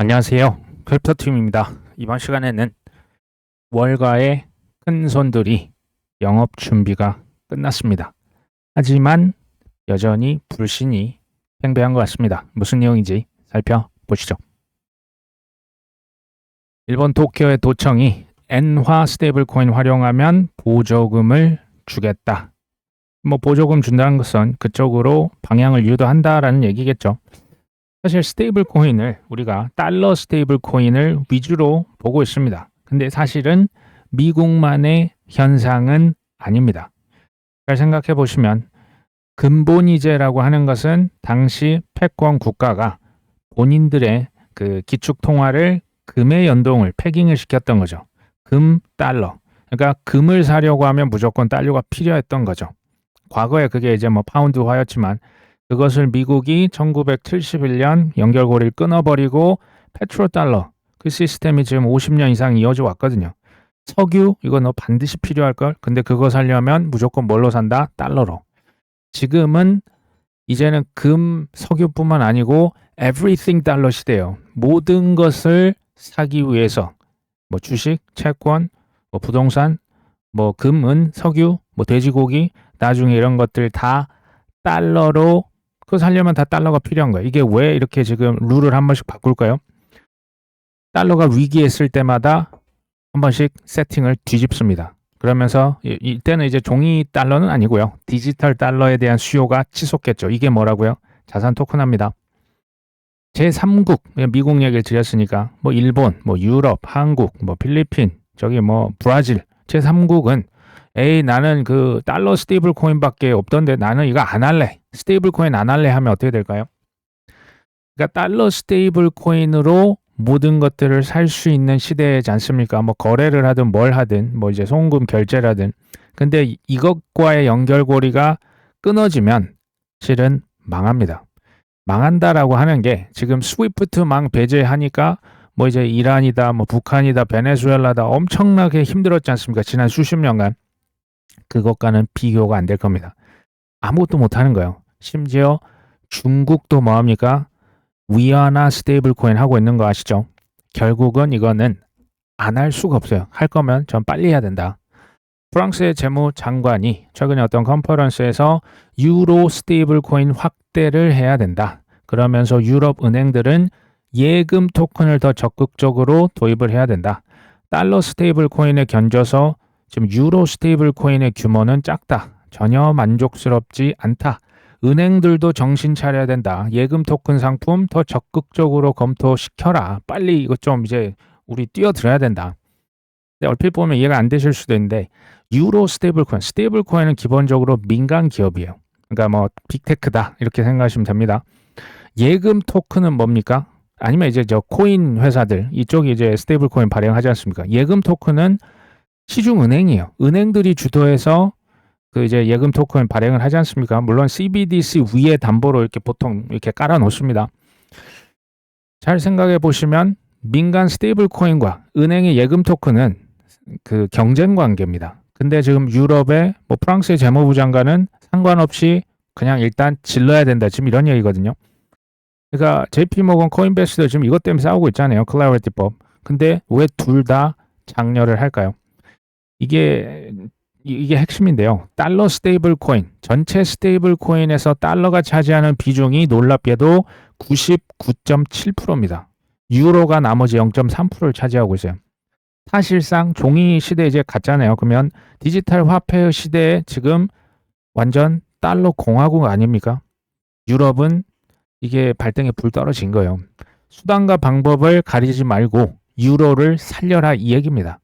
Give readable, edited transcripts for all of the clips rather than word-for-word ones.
안녕하세요. 크립토팀입니다. 이번 시간에는 월가의 큰 손들이 영업 준비가 끝났습니다. 하지만 여전히 불신이 팽배한 것 같습니다. 무슨 내용인지 살펴보시죠. 일본 도쿄의 도청이 엔화 스테이블 코인 활용하면 보조금을 주겠다. 보조금 준다는 것은 그쪽으로 방향을 유도한다라는 얘기겠죠. 사실 스테이블 코인을 우리가 달러 스테이블 코인을 위주로 보고 있습니다. 근데 사실은 미국만의 현상은 아닙니다. 잘 생각해 보시면 근본이제라고 하는 것은 당시 패권 국가가 본인들의 그 기축 통화를 금의 연동을 패깅을 시켰던 거죠. 금, 달러. 그러니까 금을 사려고 하면 무조건 달러가 필요했던 거죠. 과거에 그게 이제 파운드화였지만 그것을 미국이 1971년 연결고리를 끊어버리고 페트로달러 그 시스템이 지금 50년 이상 이어져 왔거든요. 석유 이거 너 반드시 필요할걸. 근데 그거 사려면 무조건 뭘로 산다? 달러로. 지금은 이제는 금, 석유뿐만 아니고 everything 달러 시대예요. 모든 것을 사기 위해서 주식, 채권, 부동산, 금, 은, 석유, 돼지고기 나중에 이런 것들 다 달러로 그거 살려면 다 달러가 필요한 거예요. 이게 왜 이렇게 지금 룰을 한 번씩 바꿀까요? 달러가 위기했을 때마다 한 번씩 세팅을 뒤집습니다. 그러면서 이때는 이제 종이 달러는 아니고요. 디지털 달러에 대한 수요가 치솟겠죠. 이게 뭐라고요? 자산 토큰화입니다. 제3국, 미국 얘기를 드렸으니까 일본, 유럽, 한국, 필리핀, 브라질 제3국은 에이 나는 그 달러 스테이블 코인밖에 없던데 나는 이거 안 할래. 스테이블 코인 안 할래 하면 어떻게 될까요? 그러니까 달러 스테이블 코인으로 모든 것들을 살 수 있는 시대지 않습니까? 거래를 하든 뭘 하든 이제 송금 결제라든. 근데 이것과의 연결고리가 끊어지면 실은 망합니다. 망한다라고 하는 게 지금 스위프트망 배제하니까 이제 이란이다, 북한이다, 베네수엘라다 엄청나게 힘들었지 않습니까? 지난 수십 년간. 그것과는 비교가 안 될 겁니다. 아무것도 못하는 거예요. 심지어 중국도 뭐합니까? 위안화 스테이블 코인 하고 있는 거 아시죠? 결국은 이거는 안 할 수가 없어요. 할 거면 전 빨리 해야 된다. 프랑스의 재무장관이 최근에 어떤 컨퍼런스에서 유로 스테이블 코인 확대를 해야 된다. 그러면서 유럽 은행들은 예금 토큰을 더 적극적으로 도입을 해야 된다. 달러 스테이블 코인에 견져서 지금 유로 스테이블 코인의 규모는 작다. 전혀 만족스럽지 않다. 은행들도 정신 차려야 된다. 예금 토큰 상품 더 적극적으로 검토시켜라. 빨리 이것 좀 이제 우리 뛰어들어야 된다. 근데 얼핏 보면 이해가 안 되실 수도 있는데 유로 스테이블 코인은 기본적으로 민간 기업이에요. 그러니까 빅테크다 이렇게 생각하시면 됩니다. 예금 토큰은 뭡니까? 아니면 이제 코인 회사들 이쪽이 이제 스테이블 코인 발행하지 않습니까? 예금 토큰은 시중은행이에요. 은행들이 주도해서 그 이제 예금 토큰 발행을 하지 않습니까? 물론 CBDC 위에 담보로 이렇게 보통 이렇게 깔아 놓습니다. 잘 생각해 보시면 민간 스테이블 코인과 은행의 예금 토큰은 그 경쟁 관계입니다. 근데 지금 유럽의 프랑스의 재무부 장관은 상관없이 그냥 일단 질러야 된다. 지금 이런 얘기거든요. 그러니까 JP모건 코인베스도 지금 이것 때문에 싸우고 있잖아요. 클래리티법. 근데 왜 둘 다 장려를 할까요? 이게 핵심인데요. 달러 스테이블 코인, 전체 스테이블 코인에서 달러가 차지하는 비중이 놀랍게도 99.7%입니다. 유로가 나머지 0.3%를 차지하고 있어요. 사실상 종이 시대 이제 갔잖아요. 그러면 디지털 화폐의 시대에 지금 완전 달러 공화국 아닙니까? 유럽은 이게 발등에 불 떨어진 거예요. 수단과 방법을 가리지 말고 유로를 살려라 이 얘기입니다.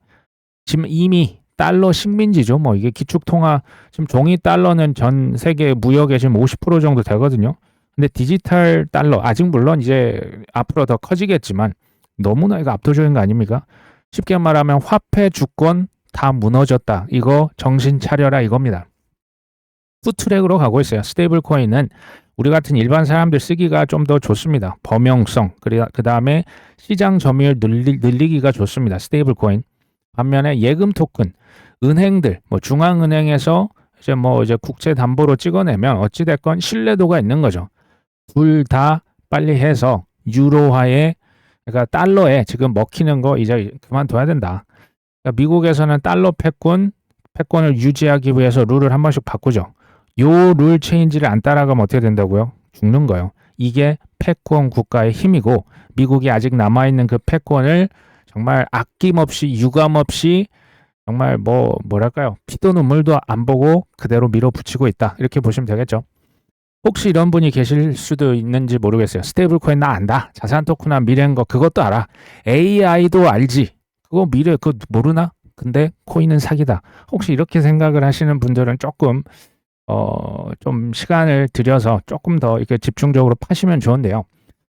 지금 이미 달러 식민지죠. 이게 기축통화 지금 종이 달러는 전 세계 무역의 지금 50% 정도 되거든요. 근데 디지털 달러 아직 물론 이제 앞으로 더 커지겠지만 너무나 이거 압도적인 거 아닙니까? 쉽게 말하면 화폐 주권 다 무너졌다. 이거 정신 차려라 이겁니다. 푸트랙으로 가고 있어요. 스테이블 코인은 우리 같은 일반 사람들 쓰기가 좀 더 좋습니다. 범용성 그 다음에 시장 점유율 늘리기가 좋습니다. 스테이블 코인. 반면에 예금 토큰 은행들 중앙은행에서 이제 국채 담보로 찍어내면 어찌 됐건 신뢰도가 있는 거죠. 둘 다 빨리 해서 유로화에 그러니까 달러에 지금 먹히는 거 이제 그만둬야 된다. 그러니까 미국에서는 달러 패권을 유지하기 위해서 룰을 한 번씩 바꾸죠. 요 룰 체인지를 안 따라가면 어떻게 된다고요? 죽는 거예요. 이게 패권 국가의 힘이고 미국이 아직 남아있는 그 패권을 정말 아낌없이 유감없이 정말 뭐랄까요? 피도 눈물도 안 보고 그대로 밀어붙이고 있다. 이렇게 보시면 되겠죠. 혹시 이런 분이 계실 수도 있는지 모르겠어요. 스테이블 코인 나 안다. 자산 토큰화 미래인 거 그것도 알아. AI도 알지. 그거 미래 그거 모르나? 근데 코인은 사기다. 혹시 이렇게 생각을 하시는 분들은 조금 좀 시간을 들여서 조금 더 이렇게 집중적으로 파시면 좋은데요.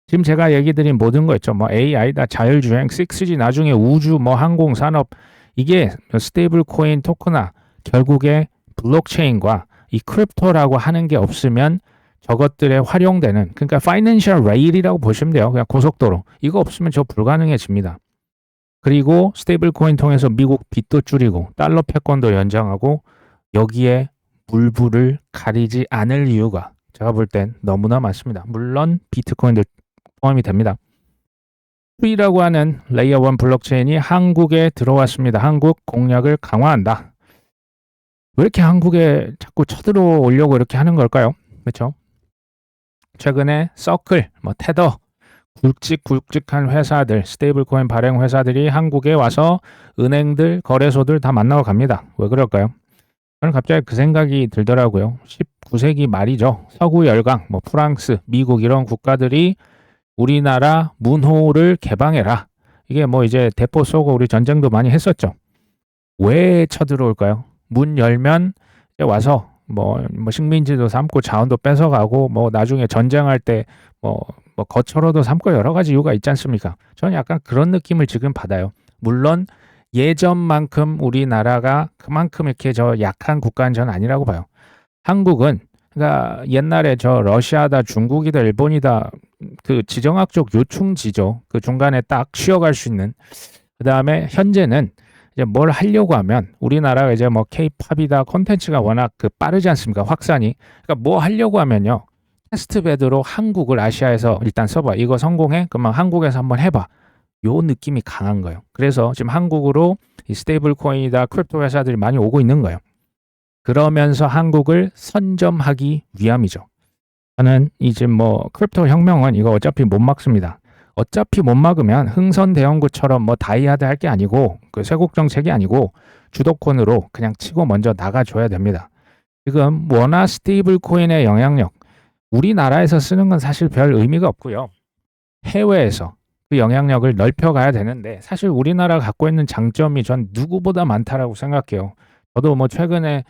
지금 제가 얘기 드린 모든 거 있죠. 뭐 AI다, 자율주행, 6G, 나중에 우주, 뭐 항공 산업 이게 스테이블 코인 토큰화 결국에 블록체인과 이 크립토라고 하는 게 없으면 저것들에 활용되는 그러니까 파이낸셜 레일이라고 보시면 돼요. 그냥 고속도로. 이거 없으면 저 불가능해집니다. 그리고 스테이블 코인 통해서 미국 빚도 줄이고 달러 패권도 연장하고 여기에 물불을 가리지 않을 이유가 제가 볼 땐 너무나 많습니다. 물론 비트코인도 포함이 됩니다. 수이라고 하는 레이어 1 블록체인이 한국에 들어왔습니다. 한국 공략을 강화한다. 왜 이렇게 한국에 자꾸 쳐들어오려고 이렇게 하는 걸까요? 그렇죠? 최근에 서클, 테더, 굵직굵직한 회사들, 스테이블 코인 발행 회사들이 한국에 와서 은행들, 거래소들 다 만나고 갑니다. 왜 그럴까요? 저는 갑자기 그 생각이 들더라고요. 19세기 말이죠. 서구 열강, 프랑스, 미국 이런 국가들이 우리나라 문호를 개방해라. 이게 이제 대포 쏘고 우리 전쟁도 많이 했었죠. 왜 쳐들어올까요? 문 열면 와서 식민지도 삼고 자원도 뺏어가고 나중에 전쟁할 때 거처로도 삼고 여러 가지 이유가 있지 않습니까? 저는 약간 그런 느낌을 지금 받아요. 물론 예전만큼 우리나라가 그만큼 이렇게 약한 국가는 저는 아니라고 봐요. 한국은 그러니까 옛날에 러시아다 중국이다 일본이다 그 지정학적 요충지죠. 그 중간에 딱 쉬어갈 수 있는. 그다음에 현재는 이제 뭘 하려고 하면 우리나라가 이제 K-팝이다 콘텐츠가 워낙 빠르지 않습니까? 확산이. 그러니까 뭐 하려고 하면요. 테스트베드로 한국을 아시아에서 일단 써봐. 이거 성공해? 그러면 한국에서 한번 해봐. 요 느낌이 강한 거예요. 그래서 지금 한국으로 이 스테이블 코인이다 크립토 회사들이 많이 오고 있는 거예요. 그러면서 한국을 선점하기 위함이죠. 저는 이제 크립토 혁명은 이거 어차피 못 막습니다. 어차피 못 막으면 흥선대원구처럼 다이아드 할 게 아니고 그 쇄국 정책이 아니고 주도권으로 그냥 치고 먼저 나가줘야 됩니다. 지금 원화 스테이블 코인의 영향력 우리나라에서 쓰는 건 사실 별 의미가 없고요. 해외에서 그 영향력을 넓혀가야 되는데 사실 우리나라가 갖고 있는 장점이 전 누구보다 많다라고 생각해요. 저도 최근에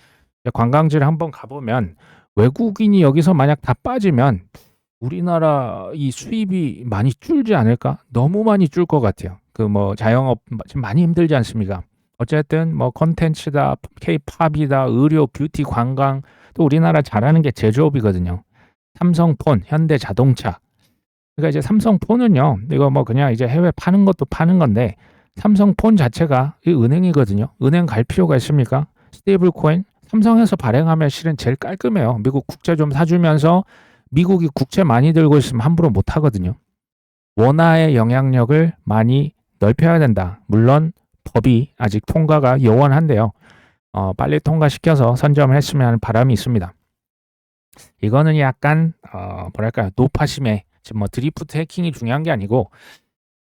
관광지를 한번 가보면 외국인이 여기서 만약 다 빠지면 우리나라 이 수입이 많이 줄지 않을까? 너무 많이 줄 것 같아요. 그 자영업 지금 많이 힘들지 않습니까? 어쨌든 컨텐츠다, K-팝이다, 의료, 뷰티, 관광 또 우리나라 잘하는 게 제조업이거든요. 삼성폰, 현대자동차. 그러니까 이제 삼성폰은요. 이거 그냥 이제 해외 파는 것도 파는 건데 삼성폰 자체가 이 은행이거든요. 은행 갈 필요가 있습니까? 스테이블 코인 삼성에서 발행하면 실은 제일 깔끔해요. 미국 국채 좀 사주면서 미국이 국채 많이 들고 있으면 함부로 못 하거든요. 원화의 영향력을 많이 넓혀야 된다. 물론 법이 아직 통과가 요원한데요. 빨리 통과시켜서 선점을 했으면 하는 바람이 있습니다. 이거는 약간 뭐랄까요 노파심에 지금 드리프트 해킹이 중요한 게 아니고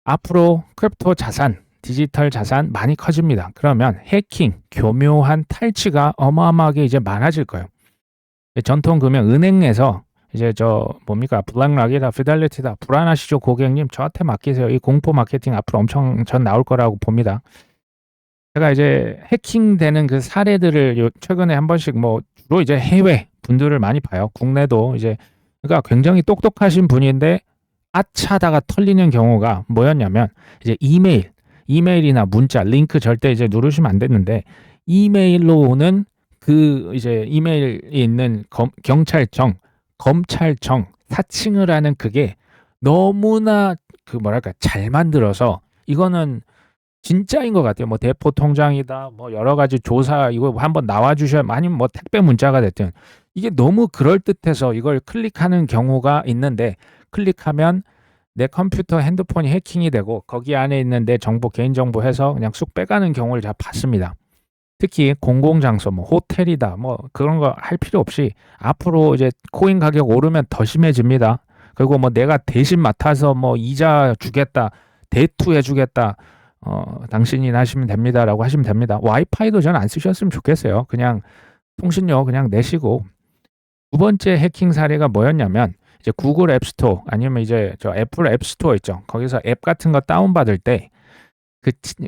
앞으로 크립토 자산, 디지털 자산 많이 커집니다. 그러면 해킹, 교묘한 탈취가 어마어마하게 이제 많아질 거예요. 전통 금융 은행에서 이제 뭡니까 블랙락이다 피델리티다 불안하시죠 고객님 저한테 맡기세요. 이 공포 마케팅 앞으로 엄청 전 나올 거라고 봅니다. 제가 이제 해킹되는 그 사례들을 최근에 한 번씩 주로 이제 해외 분들을 많이 봐요. 국내도 이제 그러니까 굉장히 똑똑하신 분인데 아차다가 털리는 경우가 뭐였냐면 이제 이메일이나 문자 링크 절대 이제 누르시면 안 됐는데 이메일로 오는 그 이제 이메일에 있는 경찰청 검찰청 사칭을 하는 그게 너무나 잘 만들어서 이거는 진짜인 것 같아요. 대포 통장이다, 여러 가지 조사 이거 한번 나와주셔야 아니면 택배 문자가 됐든 이게 너무 그럴 듯해서 이걸 클릭하는 경우가 있는데 클릭하면 내 컴퓨터 핸드폰이 해킹이 되고 거기 안에 있는 내 정보 개인정보 해서 그냥 쑥 빼가는 경우를 제가 봤습니다. 특히 공공장소 뭐 호텔이다 뭐 그런 거 할 필요 없이 앞으로 이제 코인 가격 오르면 더 심해집니다. 그리고 뭐 내가 대신 맡아서 뭐 이자 주겠다 대투해 주겠다 당신이 하시면 됩니다라고 하시면 됩니다. 와이파이도 저는 안 쓰셨으면 좋겠어요. 그냥 통신료 그냥 내시고. 두 번째 해킹 사례가 뭐였냐면 이제 구글 앱스토어 아니면 이제 저 애플 앱스토어 있죠. 거기서 앱 같은 거 다운받을 때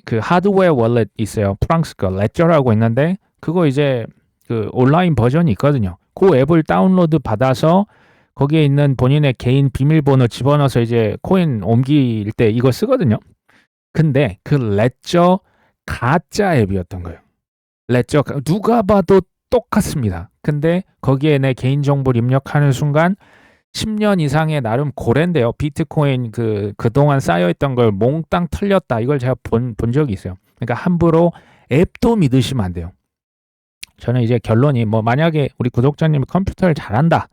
그 하드웨어 월렛 있어요. 프랑스 거 레저라고 있는데 그거 이제 그 온라인 버전이 있거든요. 그 앱을 다운로드 받아서 거기에 있는 본인의 개인 비밀번호 집어넣어서 이제 코인 옮길 때 이거 쓰거든요. 근데 그 레저 가짜 앱이었던 거예요. 레저 누가 봐도 똑같습니다. 근데 거기에 내 개인정보를 입력하는 순간 10년 이상의 나름 고래인데요. 비트코인 그동안 쌓여있던 걸 몽땅 털렸다. 이걸 제가 본 적이 있어요. 그러니까 함부로 앱도 믿으시면 안 돼요. 저는 이제 결론이 뭐 만약에 우리 구독자님이 컴퓨터를 잘한다.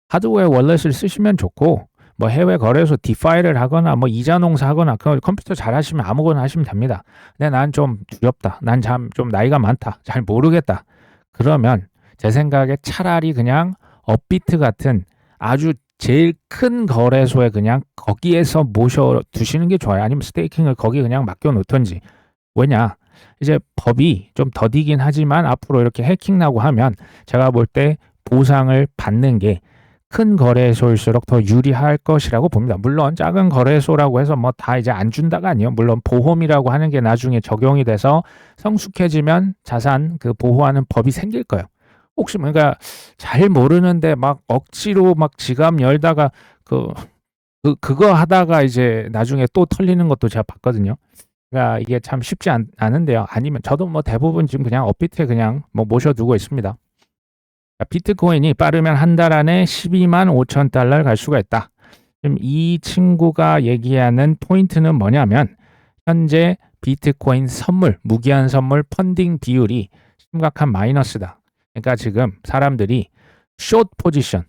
하드웨어 월렛을 쓰시면 좋고 뭐 해외 거래소 디파이를 하거나 뭐 이자 농사 하거나 컴퓨터 잘하시면 아무거나 하시면 됩니다. 근데 난 좀 두렵다. 난 좀 나이가 많다. 잘 모르겠다. 그러면 제 생각에 차라리 그냥 업비트 같은 아주 제일 큰 거래소에 그냥 거기에서 모셔 두시는 게 좋아요. 아니면 스테이킹을 거기 그냥 맡겨 놓던지. 왜냐? 이제 법이 좀 더디긴 하지만 앞으로 이렇게 해킹 나고 하면 제가 볼 때 보상을 받는 게 큰 거래소일수록 더 유리할 것이라고 봅니다. 물론 작은 거래소라고 해서 뭐 다 이제 안 준다가 아니에요. 물론 보험이라고 하는 게 나중에 적용이 돼서 성숙해지면 자산 그 보호하는 법이 생길 거예요. 혹시 그러니까 잘 모르는데 막 억지로 막 지갑 열다가 그거 하다가 이제 나중에 또 털리는 것도 제가 봤거든요. 그러니까 이게 참 쉽지 않은데요. 아니면 저도 뭐 대부분 지금 그냥 업비트에 그냥 뭐 모셔두고 있습니다. 비트코인이 빠르면 한 달 안에 12만 5천 달러를 갈 수가 있다. 지금 이 친구가 얘기하는 포인트는 뭐냐면 현재 비트코인 선물, 무기한 선물 펀딩 비율이 심각한 마이너스다. 그러니까 지금 사람들이 숏 포지션,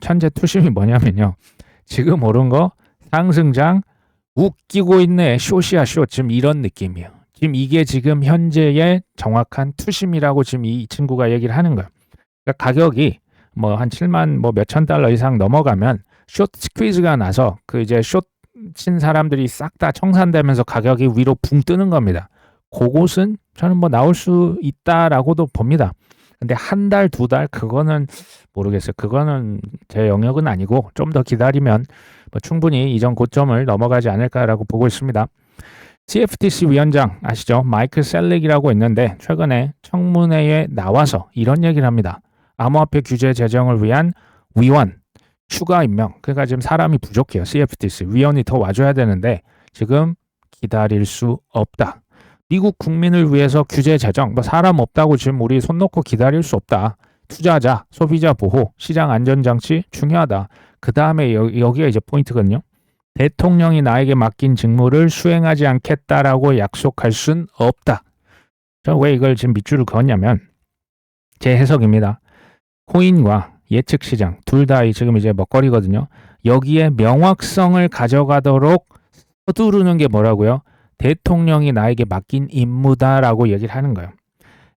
현재 투심이 뭐냐면요. 지금 오른 거 상승장 웃기고 있네. 숏이야 숏. 지금 이런 느낌이에요. 지금 이게 지금 현재의 정확한 투심이라고 지금 이 친구가 얘기를 하는 거예요. 그러니까 가격이 뭐 한 7만 뭐 몇천 달러 이상 넘어가면 숏 스퀴즈가 나서 그 이제 숏 친 사람들이 싹 다 청산되면서 가격이 위로 붕 뜨는 겁니다. 그곳은 저는 뭐 나올 수 있다라고도 봅니다. 근데 한 달, 두 달 그거는 모르겠어요. 그거는 제 영역은 아니고 좀 더 기다리면 뭐 충분히 이전 고점을 넘어가지 않을까라고 보고 있습니다. CFTC 위원장 아시죠? 마이클 셀릭이라고 있는데 최근에 청문회에 나와서 이런 얘기를 합니다. 암호화폐 규제 제정을 위한 위원 추가 임명. 그러니까 지금 사람이 부족해요. CFTC 위원이 더 와줘야 되는데 지금 기다릴 수 없다. 미국 국민을 위해서 규제 제정, 뭐 사람 없다고 지금 우리 손 놓고 기다릴 수 없다. 투자자, 소비자 보호, 시장 안전장치 중요하다. 그 다음에 여기가 이제 포인트거든요. 대통령이 나에게 맡긴 직무를 수행하지 않겠다라고 약속할 순 없다. 저 왜 이걸 지금 밑줄을 그었냐면 제 해석입니다. 코인과 예측 시장 둘 다 지금 이제 먹거리거든요. 여기에 명확성을 가져가도록 서두르는 게 뭐라고요? 대통령이 나에게 맡긴 임무다라고 얘기를 하는 거예요.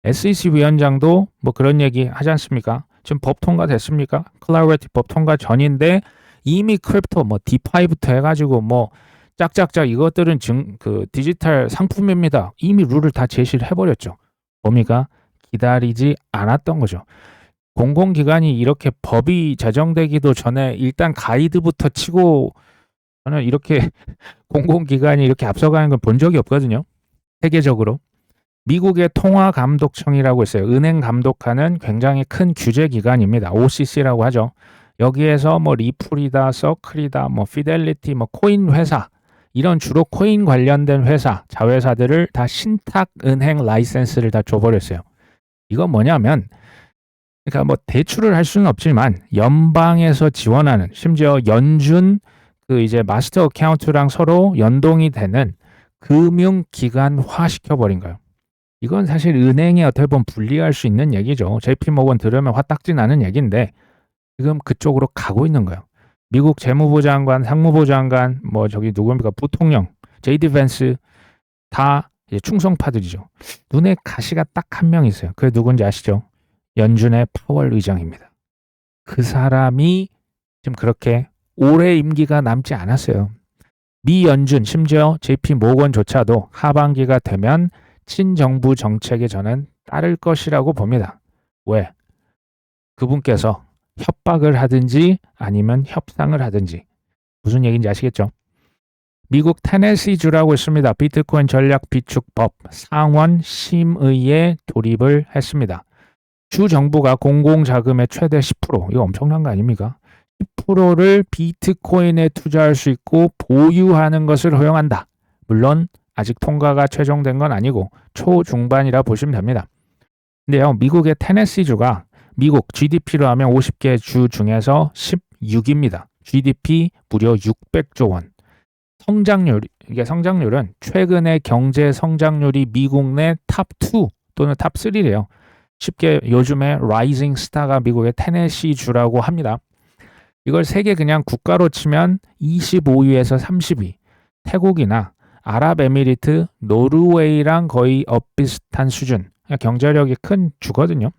SEC 위원장도 뭐 그런 얘기 하지 않습니까? 지금 법 통과됐습니까? 클라리티 법 통과 전인데 이미 크립토 뭐 디파이부터 해가지고 뭐 짝짝짝 이것들은 그 디지털 상품입니다. 이미 룰을 다 제시를 해버렸죠. 뭡니까? 기다리지 않았던 거죠. 공공기관이 이렇게 법이 제정되기도 전에 일단 가이드부터 치고 저는 이렇게 공공기관이 이렇게 앞서가는 걸 본 적이 없거든요. 세계적으로. 미국의 통화감독청이라고 있어요. 은행 감독하는 굉장히 큰 규제기관입니다. OCC라고 하죠. 여기에서 뭐 리플이다, 서클이다, 뭐 피델리티, 뭐 코인 회사 이런 주로 코인 관련된 회사, 자회사들을 다 신탁 은행 라이센스를 다 줘버렸어요. 이건 뭐냐면 그러니까 뭐 대출을 할 수는 없지만 연방에서 지원하는 심지어 연준 그 이제 마스터 어카운트랑 서로 연동이 되는 금융기관화 시켜버린 거예요. 이건 사실 은행에 어떻게 보면 분리할 수 있는 얘기죠. JP모건 들으면 화딱지 나는 얘기인데 지금 그쪽으로 가고 있는 거예요. 미국 재무부 장관, 상무부 장관, 뭐 저기 누굽니까? 부통령, 제이디 밴스 다 이제 충성파들이죠. 눈에 가시가 딱 한 명 있어요. 그게 누군지 아시죠? 연준의 파월 의장입니다. 그 사람이 지금 그렇게 오래 임기가 남지 않았어요. 미 연준, 심지어 JP 모건조차도 하반기가 되면 친정부 정책에 저는 따를 것이라고 봅니다. 왜? 그분께서 협박을 하든지 아니면 협상을 하든지. 무슨 얘기인지 아시겠죠? 미국 테네시주라고 있습니다. 비트코인 전략 비축법 상원 심의에 돌입을 했습니다. 주 정부가 공공자금의 최대 10%, 이거 엄청난 거 아닙니까? 10%를 비트코인에 투자할 수 있고 보유하는 것을 허용한다. 물론 아직 통과가 최종된 건 아니고 초중반이라 보시면 됩니다. 근데요, 미국의 테네시주가 미국 GDP로 하면 50개 주 중에서 16입니다. GDP 무려 600조 원. 이게 성장률은 최근의 경제 성장률이 미국 내 탑2 또는 탑3래요. 쉽게 요즘에 라이징 스타가 미국의 테네시주라고 합니다. 이걸 세계 그냥 국가로 치면 25위에서 30위. 태국이나 아랍에미리트, 노르웨이랑 거의 엇비슷한 수준. 경제력이 큰 주거든요.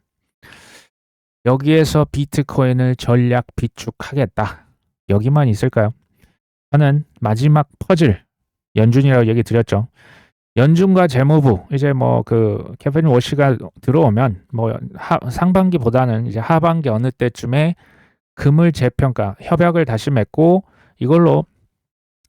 여기에서 비트코인을 전략 비축하겠다. 여기만 있을까요? 저는 마지막 퍼즐, 연준이라고 얘기 드렸죠. 연준과 재무부, 이제 뭐 그 캐서린 워시가 들어오면 뭐 상반기보다는 이제 하반기 어느 때쯤에 금을 재평가, 협약을 다시 맺고 이걸로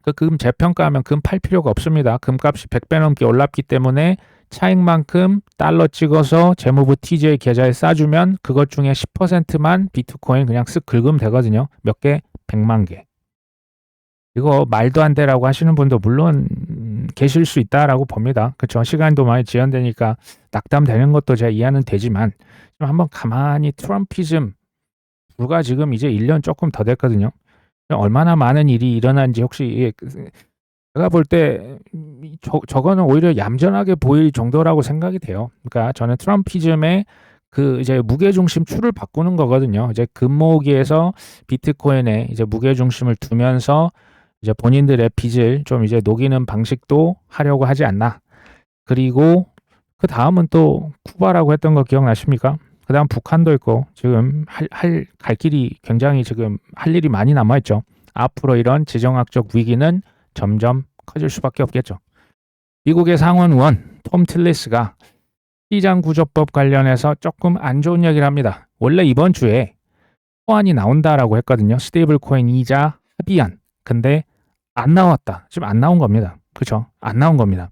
그 금 재평가하면 금 팔 필요가 없습니다. 금값이 100배 넘게 올랐기 때문에 차익만큼 달러 찍어서 재무부 TJ 계좌에 싸주면 그것 중에 10%만 비트코인 그냥 쓱 긁으면 되거든요. 몇 개? 100만 개. 이거 말도 안 되라고 하시는 분도 물론 계실 수 있다라고 봅니다. 그렇죠. 시간도 많이 지연되니까 낙담되는 것도 제가 이해는 되지만 좀 한번 가만히 트럼피즘 불과 지금 이제 1년 조금 더 됐거든요. 얼마나 많은 일이 일어난지 혹시 제가 볼 때 저거는 오히려 얌전하게 보일 정도라고 생각이 돼요. 그러니까 저는 트럼피즘의 그 이제 무게중심 추를 바꾸는 거거든요. 이제 금모으기에서 비트코인에 이제 무게중심을 두면서 이제 본인들의 빚을 좀 이제 녹이는 방식도 하려고 하지 않나. 그리고 그 다음은 또 쿠바라고 했던 거 기억나십니까? 그 다음 북한도 있고 지금 갈 길이 굉장히 지금 할 일이 많이 남아있죠. 앞으로 이런 지정학적 위기는 점점 커질 수밖에 없겠죠. 미국의 상원 의원 톰 틸리스가 시장구조법 관련해서 조금 안 좋은 얘기를 합니다. 원래 이번 주에 소안이 나온다라고 했거든요. 스테이블 코인 이자 합의안. 근데 안 나왔다. 지금 안 나온 겁니다. 그렇죠? 안 나온 겁니다.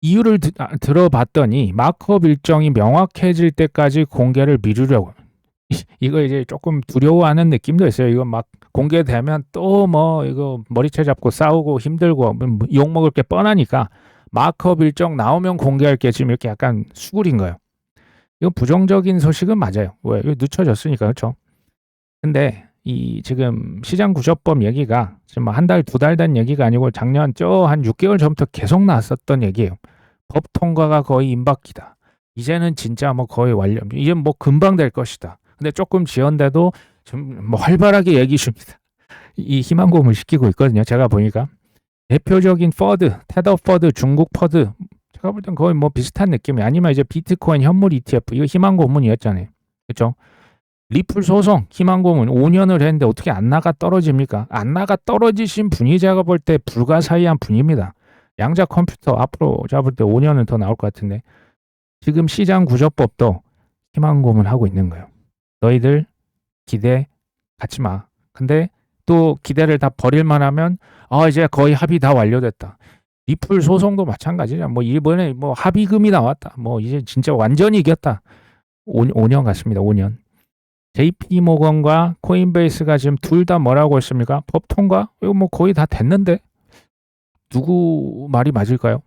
이유를 들어봤더니 마크업 일정이 명확해질 때까지 공개를 미루려고. 이거 이제 조금 두려워하는 느낌도 있어요. 이거 막 공개되면 또 뭐 이거 머리채 잡고 싸우고 힘들고 욕 먹을 게 뻔하니까 마크업 일정 나오면 공개할게 지금 이렇게 약간 수구린 거예요. 이거 부정적인 소식은 맞아요. 왜? 이거 늦춰졌으니까 그렇죠. 근데 이 지금 시장구조법 얘기가 지금 한 달, 두 달 된 얘기가 아니고 작년 한 6개월 전부터 계속 나왔었던 얘기예요. 법 통과가 거의 임박기다. 이제는 진짜 뭐 거의 완료. 이제 뭐 금방 될 것이다. 근데 조금 지연돼도 좀 뭐 활발하게 얘기 중입니다. 이 희망 고문을 시키고 있거든요. 제가 보니까 대표적인 퍼드, 테더 퍼드, 중국 퍼드. 제가 볼 땐 거의 뭐 비슷한 느낌이 아니면 이제 비트코인 현물 ETF 이거 희망 고문이었잖아요. 그렇죠? 리플 소송 희망 고문 5년을 했는데 어떻게 안 나가 떨어집니까? 안 나가 떨어지신 분이 제가 볼 때 불가사의한 분입니다. 양자 컴퓨터 앞으로 제가 볼 때 5년은 더 나올 것 같은데 지금 시장 구조법도 희망 고문하고 있는 거예요. 너희들 기대 갖지 마. 근데 또 기대를 다 버릴만 하면 이제 거의 합의 다 완료됐다. 리플 소송도 마찬가지죠. 뭐 이번에 뭐 합의금이 나왔다. 뭐 이제 진짜 완전히 이겼다. 5년 같습니다. 5년. JP 모건과 코인베이스가 지금 둘 다 뭐라고 했습니까? 법 통과? 이거 뭐 거의 다 됐는데 누구 말이 맞을까요?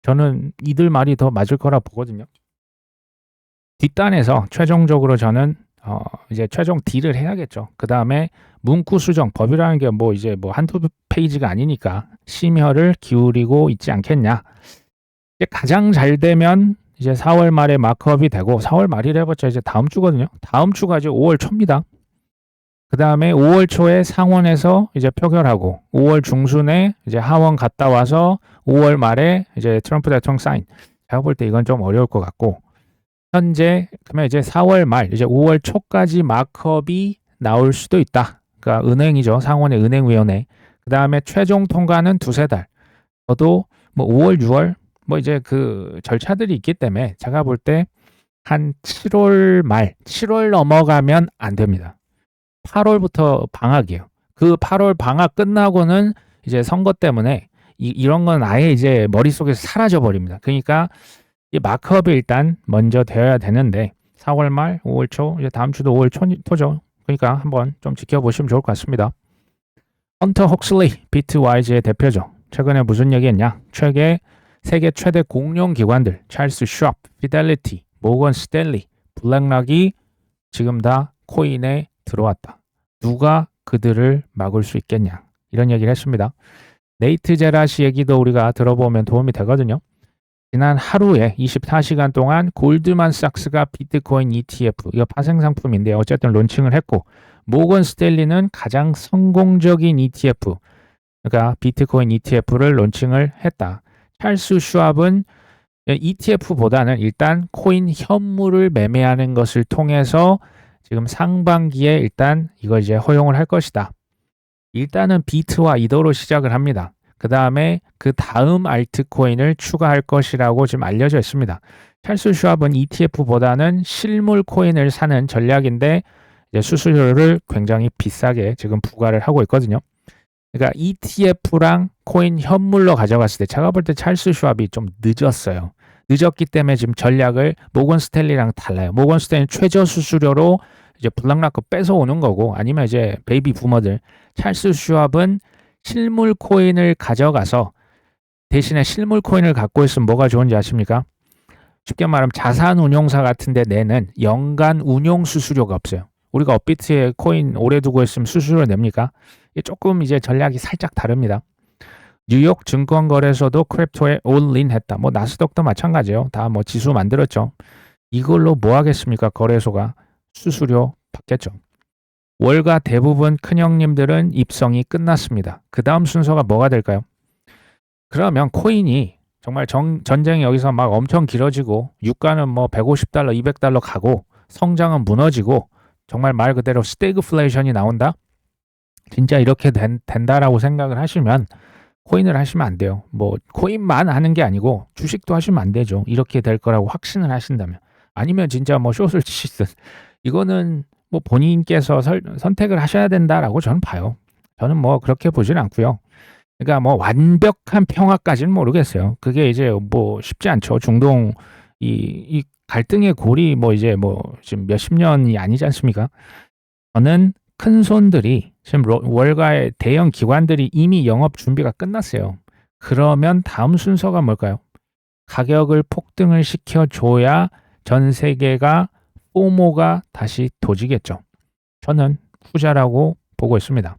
저는 이들 말이 더 맞을 거라 보거든요. 뒷단에서 최종적으로 저는 이제 최종 딜을 해야겠죠. 그 다음에 문구 수정 법이라는 게 뭐 이제 뭐 한두 페이지가 아니니까 심혈을 기울이고 있지 않겠냐. 이제 가장 잘 되면 이제 4월 말에 마크업이 되고 4월 말이라 해봤자 이제 다음 주거든요. 다음 주가 이제 5월 초입니다. 그 다음에 5월 초에 상원에서 이제 표결하고 5월 중순에 이제 하원 갔다 와서 5월 말에 이제 트럼프 대통령 사인. 제가 볼 때 이건 좀 어려울 것 같고 현재 그러면 이제 4월 말 이제 5월 초까지 마크업이 나올 수도 있다. 그러니까 은행이죠. 상원의 은행위원회. 그 다음에 최종 통과는 두세 달. 저도 뭐 5월, 6월 뭐 이제 그 절차들이 있기 때문에 제가 볼 때 한 7월 말, 7월 넘어가면 안 됩니다. 8월부터 방학이에요. 그 8월 방학 끝나고는 이제 선거 때문에 이런 건 아예 이제 머릿속에서 사라져 버립니다. 그러니까 이 마크업이 일단 먼저 되어야 되는데 4월 말, 5월 초, 이제 다음 주도 5월 초죠. 그러니까 한번 좀 지켜보시면 좋을 것 같습니다. 헌터 헉슬리, 비트와이즈의 대표죠. 최근에 무슨 얘기했냐? 세계 최대 공룡 기관들 찰스 슈왑, 피델리티, 모건 스탠리, 블랙락이 지금 다 코인에 들어왔다. 누가 그들을 막을 수 있겠냐? 이런 얘기를 했습니다. 네이트 제라시 얘기도 우리가 들어보면 도움이 되거든요. 지난 하루에 24시간 동안 골드만삭스가 비트코인 ETF, 이거 파생 상품인데 어쨌든 론칭을 했고 모건 스탠리는 가장 성공적인 ETF, 그러니까 비트코인 ETF를 론칭을 했다. 찰스 슈왑은 ETF보다는 일단 코인 현물을 매매하는 것을 통해서 지금 상반기에 일단 이걸 이제 허용을 할 것이다. 일단은 비트와 이더로 시작을 합니다. 그 다음에 그 다음 알트코인을 추가할 것이라고 지금 알려져 있습니다. 찰스 슈왑은 ETF보다는 실물 코인을 사는 전략인데 이제 수수료를 굉장히 비싸게 지금 부과를 하고 있거든요. 그러니까 ETF랑 코인 현물로 가져갔을 때 제가 볼 때 찰스 슈왑이 좀 늦었어요. 늦었기 때문에 지금 전략을 모건 스탠리랑 달라요. 모건 스탠리 최저 수수료로 이제 블락락 거 뺏어오는 거고 아니면 이제 베이비 부머들. 찰스 슈왑은 실물 코인을 가져가서 대신에 실물 코인을 갖고 있으면 뭐가 좋은지 아십니까? 쉽게 말하면 자산 운용사 같은데 내는 연간 운용 수수료가 없어요. 우리가 업비트에 코인 오래 두고 있으면 수수료 냅니까? 조금 이제 전략이 살짝 다릅니다. 뉴욕 증권거래소도 크립토에 올인 했다. 뭐 나스닥도 마찬가지예요. 다 뭐 지수 만들었죠. 이걸로 뭐 하겠습니까? 거래소가 수수료 받겠죠. 월가 대부분 큰형님들은 입성이 끝났습니다. 그 다음 순서가 뭐가 될까요? 그러면 코인이 정말 전쟁이 여기서 막 엄청 길어지고 유가는 뭐 150달러, 200달러 가고 성장은 무너지고 정말 말 그대로 스태그플레이션이 나온다? 진짜 이렇게 된다라고 생각을 하시면 코인을 하시면 안 돼요. 뭐 코인만 하는 게 아니고 주식도 하시면 안 되죠. 이렇게 될 거라고 확신을 하신다면. 아니면 진짜 뭐 숏을 치시든 이거는 뭐 본인께서 선택을 하셔야 된다라고 저는 봐요. 저는 뭐 그렇게 보진 않고요. 그러니까 뭐 완벽한 평화까지는 모르겠어요. 그게 이제 뭐 쉽지 않죠. 중동 이 갈등의 골이 뭐 이제 뭐 지금 몇십 년이 아니지 않습니까? 저는 큰 손들이 지금 월가의 대형 기관들이 이미 영업 준비가 끝났어요. 그러면 다음 순서가 뭘까요? 가격을 폭등을 시켜줘야 전 세계가 포모가 다시 도지겠죠. 저는 후자라고 보고 있습니다.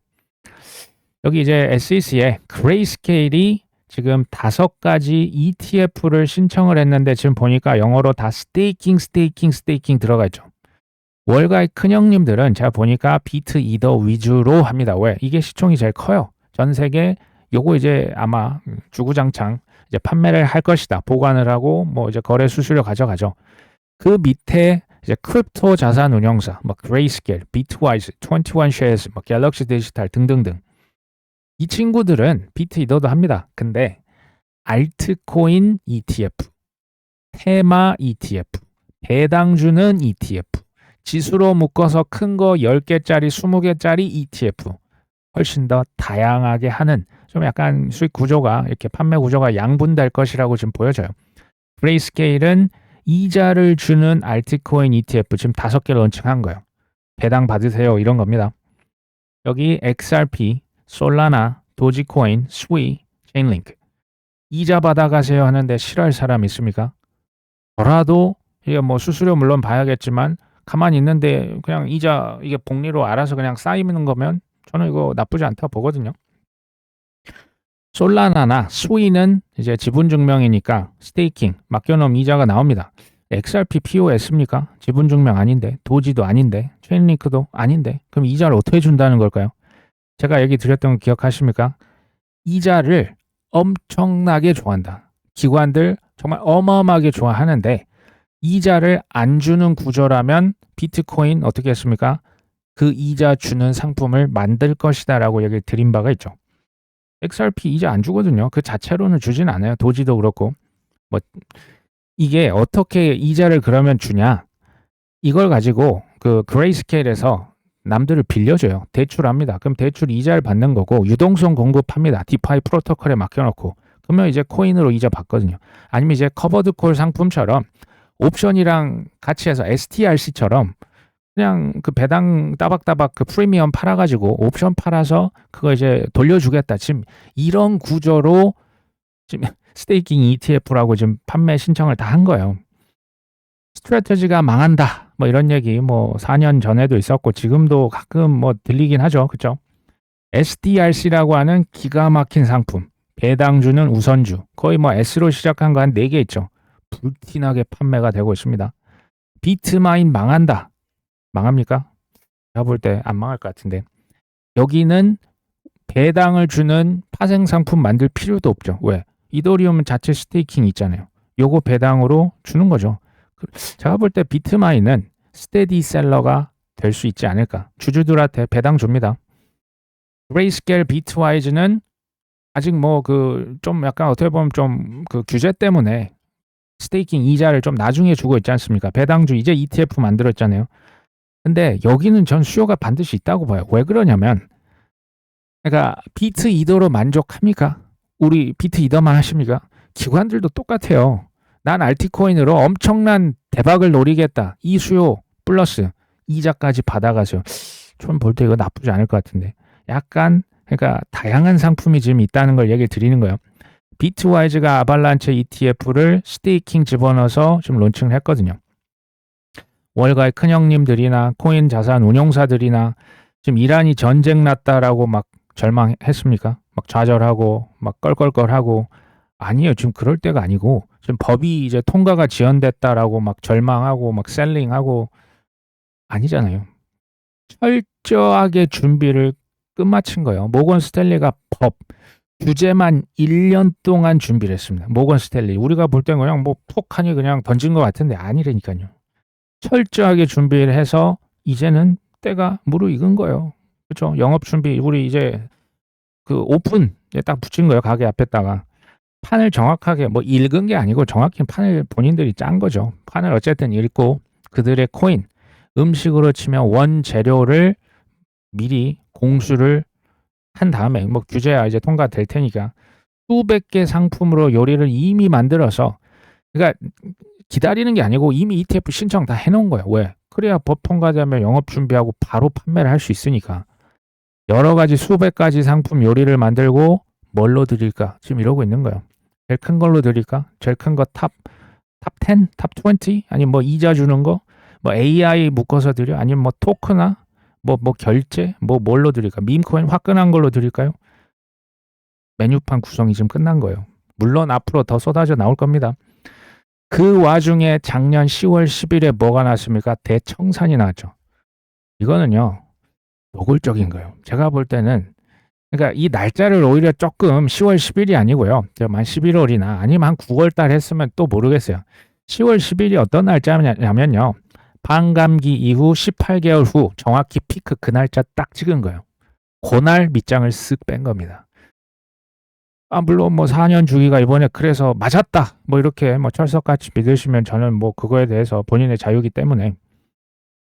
여기 이제 SEC에 그레이스케일이 지금 5가지 ETF를 신청을 했는데 지금 보니까 영어로 다 스테이킹 들어가 있죠. 월가의 큰형님들은 제가 보니까 비트 이더 위주로 합니다. 왜? 이게 시총이 제일 커요. 전 세계 요거 이제 아마 주구장창 이제 판매를 할 것이다. 보관을 하고 뭐 이제 거래 수수료 가져가죠. 그 밑에 이제 크립토 자산 운용사, 뭐 그레이스케일, 비트와이즈, 21쉐어스, 뭐 갤럭시 디지털 등등등. 이 친구들은 비트 이더도 합니다. 근데 알트코인 ETF, 테마 ETF, 배당 주는 ETF, 지수로 묶어서 큰 거 10개짜리, 20개짜리 ETF 훨씬 더 다양하게 하는 좀 약간 수익 구조가 이렇게 판매 구조가 양분될 것이라고 지금 보여져요. 그레이스케일은 이자를 주는 알트코인 ETF 지금 5개 런칭한 거예요. 배당 받으세요 이런 겁니다. 여기 XRP, 솔라나, 도지코인, 스위, 체인링크 이자 받아가세요 하는데 싫어할 사람 있습니까? 저라도 이게 뭐 수수료 물론 봐야겠지만 가만히 있는데 그냥 이자 이게 복리로 알아서 그냥 쌓이는 거면 저는 이거 나쁘지 않다 보거든요. 솔라나나 스위는 이제 지분 증명이니까 스테이킹 맡겨놓으면 이자가 나옵니다. XRP POS입니까? 지분증명 아닌데, 도지도 아닌데, 체인링크도 아닌데, 그럼 이자를 어떻게 준다는 걸까요? 제가 얘기 드렸던 거 기억하십니까? 이자를 엄청나게 좋아한다. 기관들 정말 어마어마하게 좋아하는데 이자를 안 주는 구조라면 비트코인 어떻게 했습니까? 그 이자 주는 상품을 만들 것이다라고 얘기를 드린 바가 있죠. XRP 이자 안 주거든요. 그 자체로는 주진 않아요. 도지도 그렇고. 뭐 이게 어떻게 이자를 그러면 주냐? 이걸 가지고 그 그레이스케일에서 남들을 빌려줘요. 대출합니다. 그럼 대출 이자를 받는 거고 유동성 공급합니다. 디파이 프로토콜에 맡겨놓고 그러면 이제 코인으로 이자 받거든요. 아니면 이제 커버드 콜 상품처럼 옵션이랑 같이 해서 STRC처럼 그냥 그 배당 따박따박 그 프리미엄 팔아가지고 옵션 팔아서 그거 이제 돌려주겠다. 지금 이런 구조로 지금 스테이킹 ETF라고 지금 판매 신청을 다 한 거예요. 스트래테지가 망한다. 뭐 이런 얘기 뭐 4년 전에도 있었고 지금도 가끔 뭐 들리긴 하죠. 그렇죠? SDRC라고 하는 기가 막힌 상품. 배당주는 우선주. 거의 뭐 S로 시작한 거 한 4개 있죠. 불티나게 판매가 되고 있습니다. 비트마인 망한다. 망합니까? 제가 볼 때 안 망할 것 같은데. 여기는 배당을 주는 파생 상품 만들 필요도 없죠. 왜? 이더리움 자체 스테이킹 있잖아요. 요거 배당으로 주는 거죠. 제가 볼 때 비트마인은 스테디셀러가 될 수 있지 않을까. 주주들한테 배당 줍니다. 그레이스케일 비트와이즈는 아직 뭐 그 좀 약간 어떻게 보면 좀 그 규제 때문에 스테이킹 이자를 좀 나중에 주고 있지 않습니까? 배당주 이제 ETF 만들었잖아요. 근데 여기는 전 수요가 반드시 있다고 봐요. 왜 그러냐면 그러니까 비트 이더로 만족합니까? 우리 비트 이더만 하십니까? 기관들도 똑같아요. 난 알티코인으로 엄청난 대박을 노리겠다. 이 수요 플러스 이자까지 받아가세요. 좀 볼 때 이거 나쁘지 않을 것 같은데. 약간 그러니까 다양한 상품이 지금 있다는 걸 얘기를 드리는 거예요. 비트와이즈가 아발란체 ETF를 스테이킹 집어넣어서 지금 론칭을 했거든요. 월가의 큰형님들이나 코인 자산 운용사들이나 지금 이란이 전쟁 났다라고 막 절망했습니까? 막 좌절하고 막 껄껄껄하고 아니에요. 지금 그럴 때가 아니고 지금 법이 이제 통과가 지연됐다라고 막 절망하고 막 셀링하고 아니잖아요. 철저하게 준비를 끝마친 거예요. 모건 스탠리가 법 규제만 1년 동안 준비를 했습니다. 모건 스탠리 우리가 볼 때는 그냥 뭐 톡하니 그냥 던진 것 같은데 아니라니까요. 철저하게 준비를 해서 이제는 때가 무르익은 거예요. 그렇죠? 영업 준비 우리 이제 그 오픈 딱 붙인 거예요. 가게 앞에다가 판을 정확하게 뭐 읽은 게 아니고 정확히 판을 본인들이 짠 거죠. 판을 어쨌든 읽고 그들의 코인 음식으로 치면 원재료를 미리 공수를 한 다음에 뭐 규제야 이제 통과될 테니까 수백 개 상품으로 요리를 이미 만들어서 그러니까 기다리는 게 아니고 이미 ETF 신청 다 해놓은 거예요. 왜? 그래야 법 통과되면 영업 준비하고 바로 판매를 할 수 있으니까 여러 가지 수백 가지 상품 요리를 만들고 뭘로 드릴까? 지금 이러고 있는 거예요. 제일 큰 걸로 드릴까? 제일 큰 거 탑 10? 탑 20? 아니면 뭐 이자 주는 거? 뭐 AI 묶어서 드려? 아니면 뭐 토크나? 뭐 결제? 뭐 뭘로 드릴까? 밈코인 화끈한 걸로 드릴까요? 메뉴판 구성이 지금 끝난 거예요. 물론 앞으로 더 쏟아져 나올 겁니다. 그 와중에 작년 10월 10일에 뭐가 났습니까? 대청산이 나왔죠. 이거는요. 노골적인 거예요. 제가 볼 때는 그러니까 이 날짜를 오히려 조금 10월 10일이 아니고요. 한 11월이나 아니면 한 9월 달 했으면 또 모르겠어요. 10월 10일이 어떤 날짜냐면요. 반감기 이후 18개월 후 정확히 피크 그 날짜 딱 찍은 거예요. 그날 밑장을 쓱 뺀 겁니다. 물론 뭐 4년 주기가 이번에 그래서 맞았다. 뭐 이렇게 뭐 철석같이 믿으시면 저는 뭐 그거에 대해서 본인의 자유이기 때문에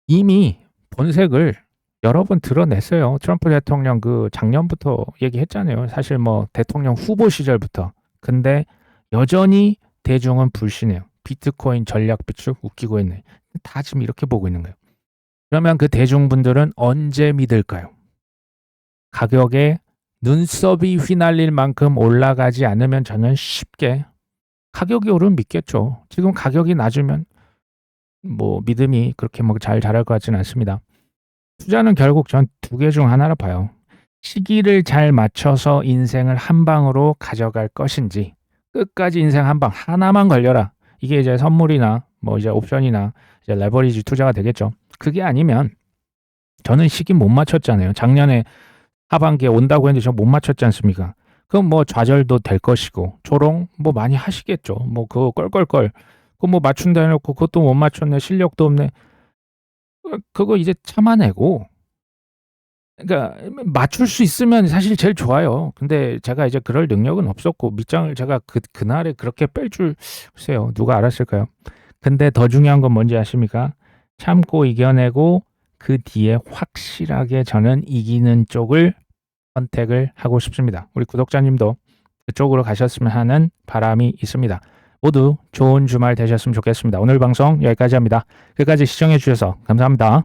이미 본색을 여러 번 드러냈어요. 트럼프 대통령 그 작년부터 얘기했잖아요. 사실 뭐 대통령 후보 시절부터. 근데 여전히 대중은 불신해요. 비트코인 전략 비축 웃기고 있네. 다 지금 이렇게 보고 있는 거예요. 그러면 그 대중분들은 언제 믿을까요? 가격에 눈썹이 휘날릴 만큼 올라가지 않으면 저는 쉽게 가격이 오르면 믿겠죠. 지금 가격이 낮으면 뭐 믿음이 그렇게 뭐 잘 자랄 것 같지는 않습니다. 투자는 결국 전 두 개 중 하나로 봐요. 시기를 잘 맞춰서 인생을 한 방으로 가져갈 것인지 끝까지 인생 한 방 하나만 걸려라. 이게 이제 선물이나 뭐 이제 옵션이나 이제 레버리지 투자가 되겠죠. 그게 아니면 저는 시기 못 맞췄잖아요. 작년에 하반기에 온다고 했는데 저 못 맞췄지 않습니까? 그럼 뭐 좌절도 될 것이고 조롱 뭐 많이 하시겠죠. 뭐 그거 껄껄껄 그거 뭐 맞춘다 해놓고 그것도 못 맞췄네 실력도 없네. 그거 이제 참아내고 그러니까 맞출 수 있으면 사실 제일 좋아요. 근데 제가 이제 그럴 능력은 없었고 밑장을 제가 그날에 그렇게 뺄 줄 글쎄요. 누가 알았을까요? 근데 더 중요한 건 뭔지 아십니까? 참고 이겨내고 그 뒤에 확실하게 저는 이기는 쪽을 선택을 하고 싶습니다. 우리 구독자님도 그쪽으로 가셨으면 하는 바람이 있습니다. 모두 좋은 주말 되셨으면 좋겠습니다. 오늘 방송 여기까지 합니다. 끝까지 시청해 주셔서 감사합니다.